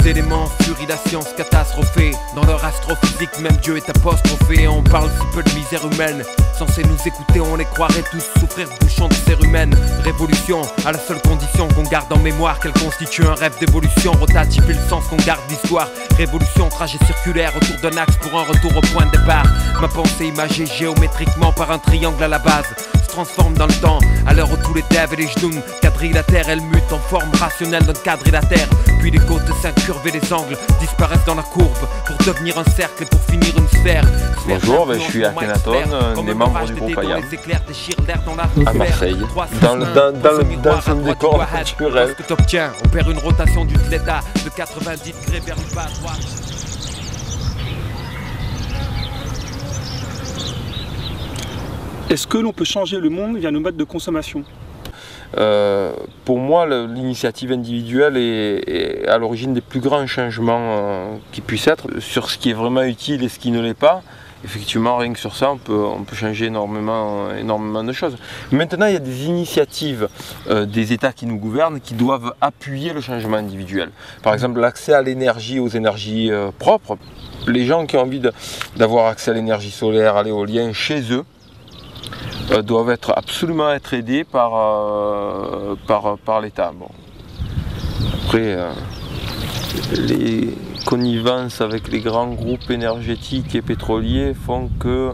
éléments furie la science catastrophée. Dans leur astrophysique, même Dieu est apostrophé. On parle si peu de misère humaine. Censés nous écouter, on les croirait tous souffrir bouchons de cérumen. Révolution, à la seule condition qu'on garde en mémoire qu'elle constitue un rêve d'évolution. Rotatif et le sens qu'on garde d'histoire. Révolution, trajet circulaire autour d'un axe pour un retour au point de départ. Ma pensée imagée géométriquement par un triangle à la base se transforme dans le temps, à l'heure où tous les devs et les genoux quadrillent la terre. Elle mute en forme rationnelle d'un quadrilatère. Puis les côtes s'incurvent et les angles disparaissent dans la courbe pour devenir un cercle et pour finir une sphère. Bonjour, je suis Akhenaton, un des membres du groupe IAM à Marseille, dans son décor naturel. Ce que t'obtiens, on perd une rotation du θ de 90 degrés vers le bas à droite. Est-ce que l'on peut changer le monde via nos modes de consommation ? Pour moi, l'initiative individuelle est à l'origine des plus grands changements qui puissent être sur ce qui est vraiment utile et ce qui ne l'est pas. Effectivement, rien que sur ça, on peut changer énormément de choses. Maintenant, il y a des initiatives des États qui nous gouvernent qui doivent appuyer le changement individuel. Par exemple, l'accès à l'énergie, aux énergies propres. Les gens qui ont envie d'avoir accès à l'énergie solaire, à l'éolien chez eux, doivent absolument être aidés par l'État. Bon. Après, les connivences avec les grands groupes énergétiques et pétroliers font que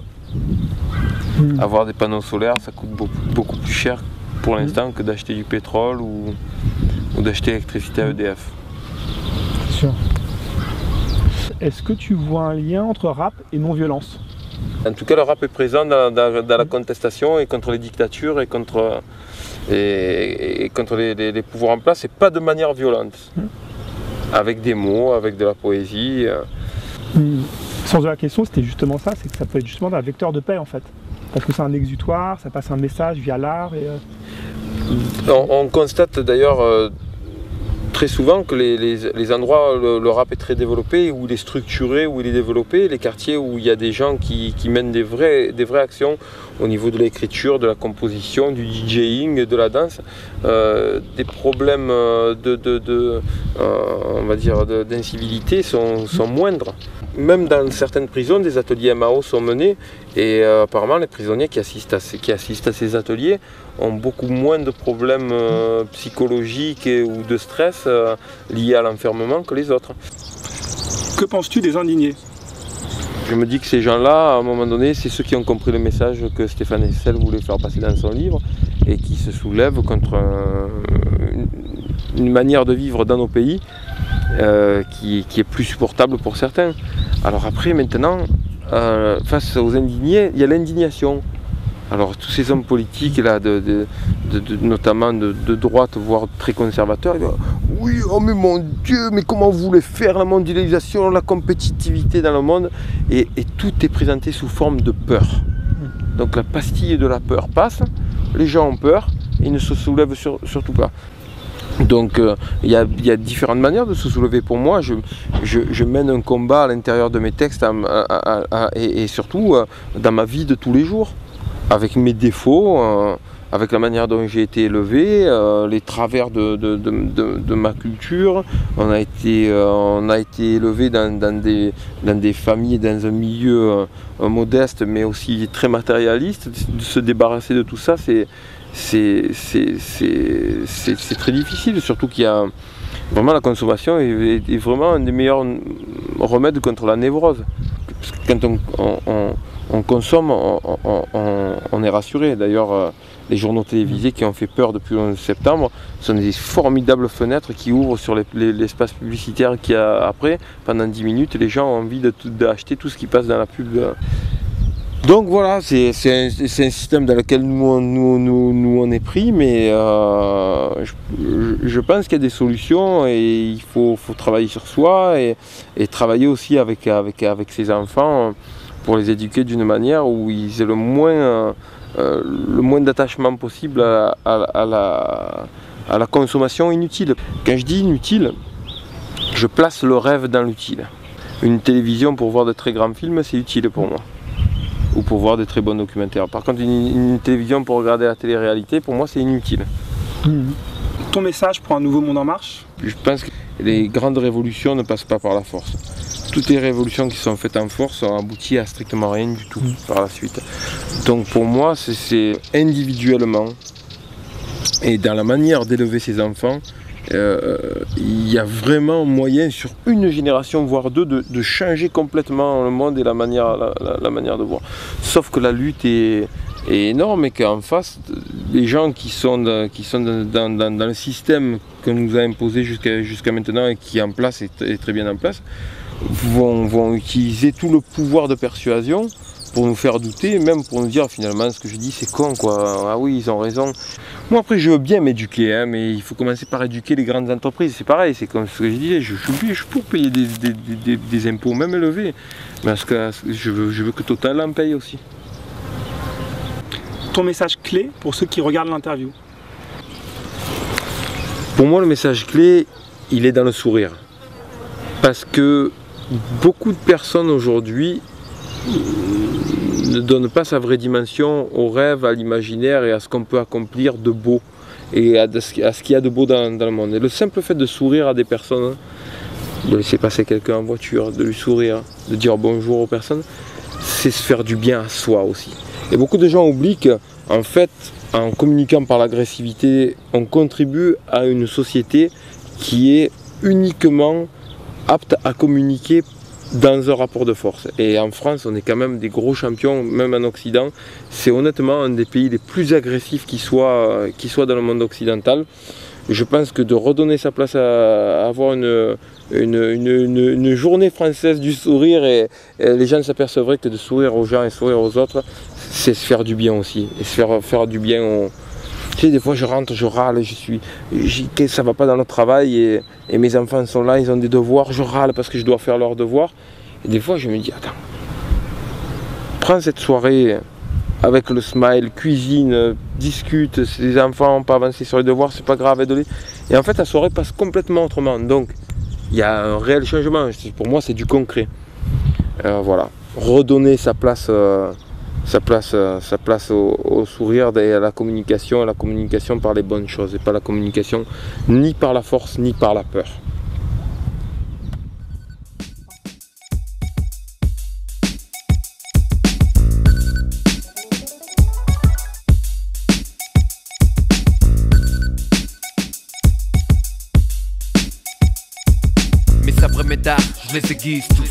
avoir des panneaux solaires, ça coûte beaucoup plus cher pour l'instant que d'acheter du pétrole ou d'acheter l'électricité à EDF. Sûr. Est-ce que tu vois un lien entre rap et non-violence ? En tout cas, le rap est présent dans la contestation et contre les dictatures et contre les pouvoirs en place, et pas de manière violente. Avec des mots, avec de la poésie. Le sens de la question, c'était justement ça, c'est que ça peut être justement un vecteur de paix en fait. Parce que c'est un exutoire, ça passe un message via l'art. On constate d'ailleurs très souvent que les endroits où le rap est très développé, où il est structuré, où il est développé, les quartiers où il y a des gens qui mènent des vraies actions au niveau de l'écriture, de la composition, du DJing, de la danse, des problèmes on va dire d'incivilité sont moindres. Même dans certaines prisons, des ateliers MAO sont menés et apparemment les prisonniers qui assistent à ces ateliers ont beaucoup moins de problèmes psychologiques ou de stress liés à l'enfermement que les autres. Que penses-tu des indignés ? Je me dis que ces gens-là, à un moment donné, c'est ceux qui ont compris le message que Stéphane Hessel voulait faire passer dans son livre et qui se soulèvent contre une manière de vivre dans nos pays qui est plus supportable pour certains. Alors après, maintenant, face aux indignés, il y a l'indignation. Alors tous ces hommes politiques, là, notamment de droite, voire très conservateurs, ils disent « Oui, oh mais mon Dieu, mais comment vous voulez faire la mondialisation, la compétitivité dans le monde ?» et tout est présenté sous forme de peur. Donc la pastille de la peur passe, les gens ont peur, ils ne se soulèvent surtout pas. Donc il y a différentes manières de se soulever. Pour moi, je mène un combat à l'intérieur de mes textes et surtout dans ma vie de tous les jours, avec mes défauts, avec la manière dont j'ai été élevé, les travers de ma culture. On a été élevé dans des familles, dans un milieu modeste, mais aussi très matérialiste. De se débarrasser de tout ça, c'est très difficile, surtout qu'il y a vraiment la consommation est vraiment un des meilleurs remèdes contre la névrose. Parce que quand on consomme, on est rassuré. D'ailleurs, les journaux télévisés qui ont fait peur depuis le 11 septembre sont des formidables fenêtres qui ouvrent sur l'espace publicitaire qu'il y a après. Pendant 10 minutes, les gens ont envie d'acheter tout ce qui passe dans la pub. Donc voilà, c'est un système dans lequel nous on est pris, mais je pense qu'il y a des solutions et il faut travailler sur soi et travailler aussi avec ses enfants pour les éduquer d'une manière où ils aient le moins d'attachement possible à la consommation inutile. Quand je dis inutile, je place le rêve dans l'utile. Une télévision pour voir de très grands films, c'est utile pour moi. Ou pour voir de très bons documentaires. Par contre, une télévision pour regarder la télé-réalité, pour moi, c'est inutile. Ton message pour un nouveau monde en marche? Je pense que les grandes révolutions ne passent pas par la force. Toutes les révolutions qui sont faites en force ont abouti à strictement rien du tout par la suite. Donc pour moi, c'est individuellement et dans la manière d'élever ses enfants, il y a vraiment moyen sur une génération, voire deux, de changer complètement le monde et la manière de voir. Sauf que la lutte est énorme et qu'en face, les gens qui sont dans le système que nous a imposé jusqu'à maintenant et qui est en place et très bien en place, vont utiliser tout le pouvoir de persuasion pour nous faire douter, même pour nous dire finalement ce que je dis c'est con quoi, ah oui ils ont raison. Moi après je veux bien m'éduquer, hein, mais il faut commencer par éduquer les grandes entreprises, c'est pareil, c'est comme ce que je disais, je suis pour payer des impôts, même élevés, parce que je veux que Total en paye aussi. Ton message clé pour ceux qui regardent l'interview? Pour moi le message clé, il est dans le sourire. Parce que beaucoup de personnes aujourd'hui ne donnent pas sa vraie dimension au rêve, à l'imaginaire et à ce qu'on peut accomplir de beau et à ce qu'il y a de beau dans le monde. Et le simple fait de sourire à des personnes, de laisser passer quelqu'un en voiture, de lui sourire, de dire bonjour aux personnes, c'est se faire du bien à soi aussi. Et beaucoup de gens oublient qu'en fait, en communiquant par l'agressivité, on contribue à une société qui est uniquement apte à communiquer dans un rapport de force. Et en France, on est quand même des gros champions, même en Occident. C'est honnêtement un des pays les plus agressifs qui soit dans le monde occidental. Je pense que de redonner sa place à avoir une journée française du sourire, et les gens s'apercevraient que de sourire aux gens et sourire aux autres, c'est se faire du bien aussi. Et se faire du bien Tu sais, des fois je rentre, je râle, ça va pas dans le travail et mes enfants sont là, ils ont des devoirs, je râle parce que je dois faire leurs devoirs. Et des fois je me dis, attends, prends cette soirée avec le smile, cuisine, discute, si les enfants n'ont pas avancé sur les devoirs, c'est pas grave, aide-les. Et en fait la soirée passe complètement autrement. Donc il y a un réel changement, pour moi c'est du concret. Voilà, redonner sa place au sourire et à la communication par les bonnes choses et pas la communication ni par la force ni par la peur. Mes sabres et mes dards, je les aiguise tous.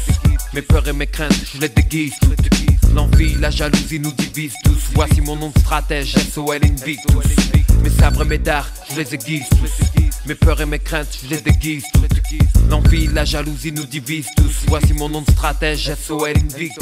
Mes peurs et mes craintes, je les déguise toutes. L'envie, la jalousie nous divisent tous. Voici mon nom de stratège, SOL Invictus. Mes sabres et mes dards, je les aiguise tous. Mes peurs et mes craintes, je les déguise toutes. L'envie, la jalousie nous divisent tous. Voici mon nom de stratège, SOL Invictus.